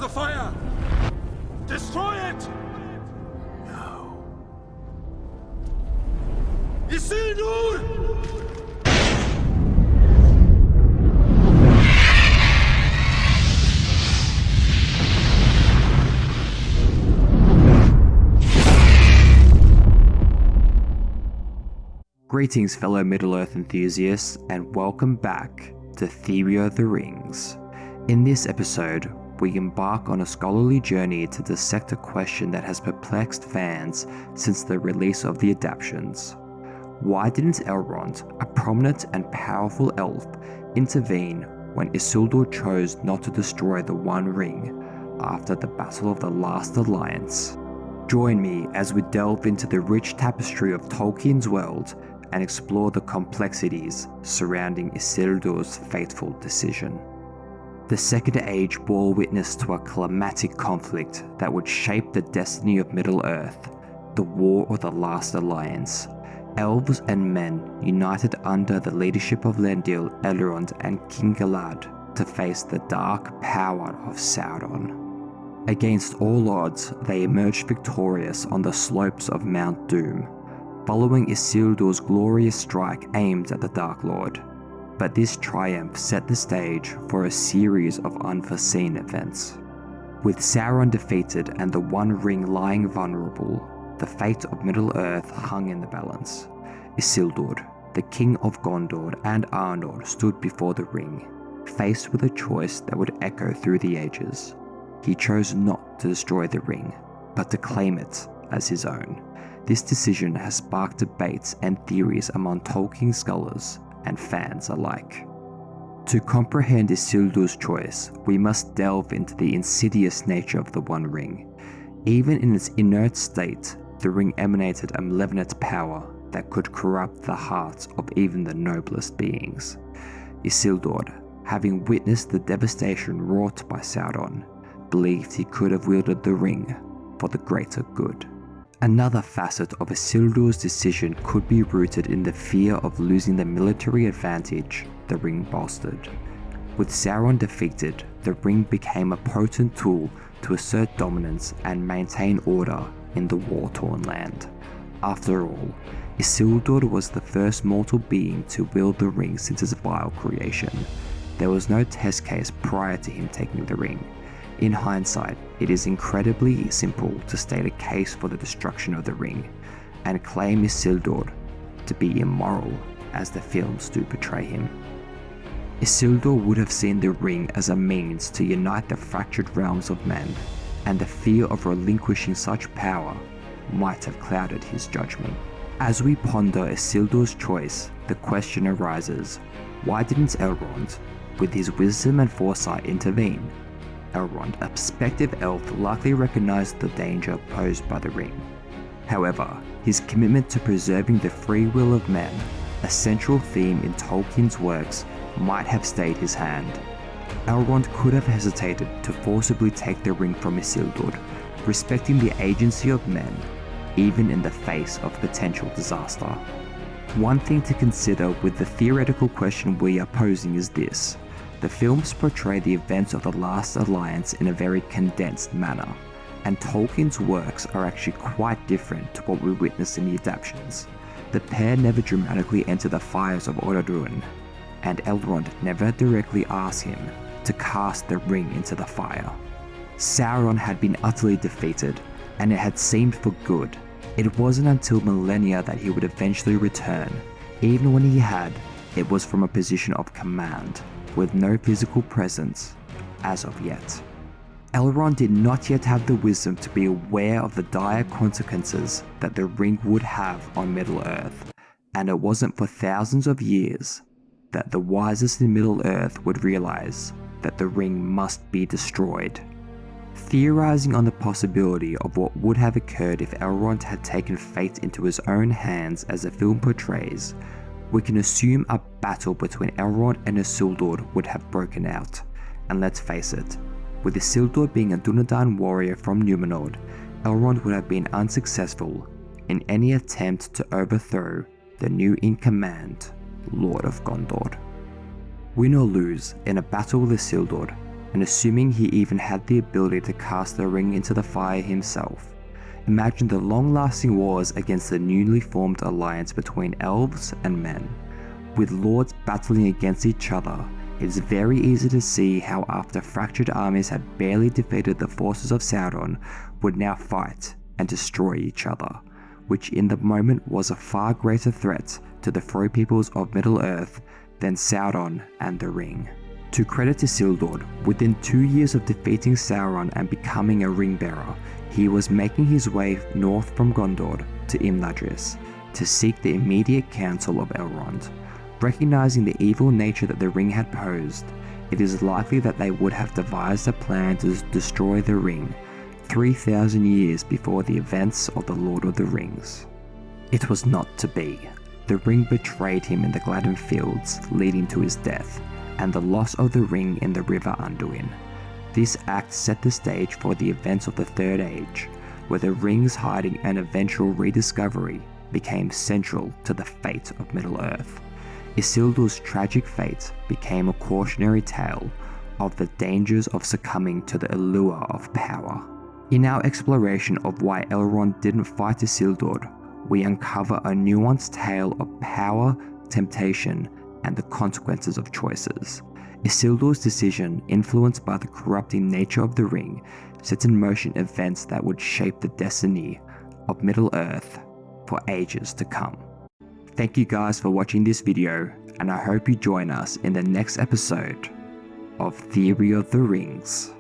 the fire! Destroy it! No. Isildur! Greetings fellow Middle-earth enthusiasts, and welcome back to Theory of the Rings. In this episode, we embark on a scholarly journey to dissect a question that has perplexed fans since the release of the adaptations. Why didn't Elrond, a prominent and powerful elf, intervene when Isildur chose not to destroy the One Ring after the Battle of the Last Alliance? Join me as we delve into the rich tapestry of Tolkien's world and explore the complexities surrounding Isildur's fateful decision. The Second Age bore witness to a climatic conflict that would shape the destiny of Middle-earth, the War of the Last Alliance. Elves and men united under the leadership of Elendil, Elrond and King Galad to face the dark power of Sauron. Against all odds, they emerged victorious on the slopes of Mount Doom, following Isildur's glorious strike aimed at the Dark Lord. But this triumph set the stage for a series of unforeseen events. With Sauron defeated and the One Ring lying vulnerable, the fate of Middle-earth hung in the balance. Isildur, the King of Gondor and Arnor, stood before the ring, faced with a choice that would echo through the ages. He chose not to destroy the ring, but to claim it as his own. This decision has sparked debates and theories among Tolkien scholars and fans alike. To comprehend Isildur's choice, we must delve into the insidious nature of the One Ring. Even in its inert state, the ring emanated a malevolent power that could corrupt the hearts of even the noblest beings. Isildur, having witnessed the devastation wrought by Sauron, believed he could have wielded the ring for the greater good. Another facet of Isildur's decision could be rooted in the fear of losing the military advantage the ring bolstered. With Sauron defeated, the ring became a potent tool to assert dominance and maintain order in the war-torn land. After all, Isildur was the first mortal being to wield the ring since its vile creation. There was no test case prior to him taking the ring. In hindsight, it is incredibly simple to state a case for the destruction of the ring, and claim Isildur to be immoral as the films do portray him. Isildur would have seen the ring as a means to unite the fractured realms of men, and the fear of relinquishing such power might have clouded his judgment. As we ponder Isildur's choice, the question arises, why didn't Elrond, with his wisdom and foresight, intervene? Elrond, a prospective elf, likely recognized the danger posed by the ring. However, his commitment to preserving the free will of men, a central theme in Tolkien's works, might have stayed his hand. Elrond could have hesitated to forcibly take the ring from Isildur, respecting the agency of men, even in the face of potential disaster. One thing to consider with the theoretical question we are posing is this. The films portray the events of the Last Alliance in a very condensed manner, and Tolkien's works are actually quite different to what we witness in the adaptations. The pair never dramatically enter the fires of Orodruin, and Elrond never directly asks him to cast the ring into the fire. Sauron had been utterly defeated, and it had seemed for good. It wasn't until millennia that he would eventually return. Even when he had, it was from a position of command, with no physical presence as of yet. Elrond did not yet have the wisdom to be aware of the dire consequences that the ring would have on Middle-earth, and it wasn't for thousands of years that the wisest in Middle-earth would realize that the ring must be destroyed. Theorizing on the possibility of what would have occurred if Elrond had taken fate into his own hands as the film portrays, we can assume a battle between Elrond and Isildur would have broken out, and let's face it, with Isildur being a Dunedain warrior from Numenor, Elrond would have been unsuccessful in any attempt to overthrow the new in-command Lord of Gondor. Win or lose in a battle with Isildur, and assuming he even had the ability to cast the ring into the fire himself. Imagine the long-lasting wars against the newly formed alliance between elves and men. With lords battling against each other, it is very easy to see how after fractured armies had barely defeated the forces of Sauron, would now fight and destroy each other, which in the moment was a far greater threat to the free peoples of Middle-earth than Sauron and the Ring. To credit Isildur, within 2 years of defeating Sauron and becoming a ring-bearer, he was making his way north from Gondor to Imladris to seek the immediate counsel of Elrond. Recognizing the evil nature that the ring had posed, it is likely that they would have devised a plan to destroy the ring 3,000 years before the events of The Lord of the Rings. It was not to be. The ring betrayed him in the Gladden Fields, leading to his death, and the loss of the ring in the River Anduin. This act set the stage for the events of the Third Age, where the ring's hiding and eventual rediscovery became central to the fate of Middle-earth. Isildur's tragic fate became a cautionary tale of the dangers of succumbing to the allure of power. In our exploration of why Elrond didn't fight Isildur, we uncover a nuanced tale of power, temptation, and the consequences of choices. Isildur's decision, influenced by the corrupting nature of the ring, set in motion events that would shape the destiny of Middle-earth for ages to come. Thank you guys for watching this video, and I hope you join us in the next episode of Theory of the Rings.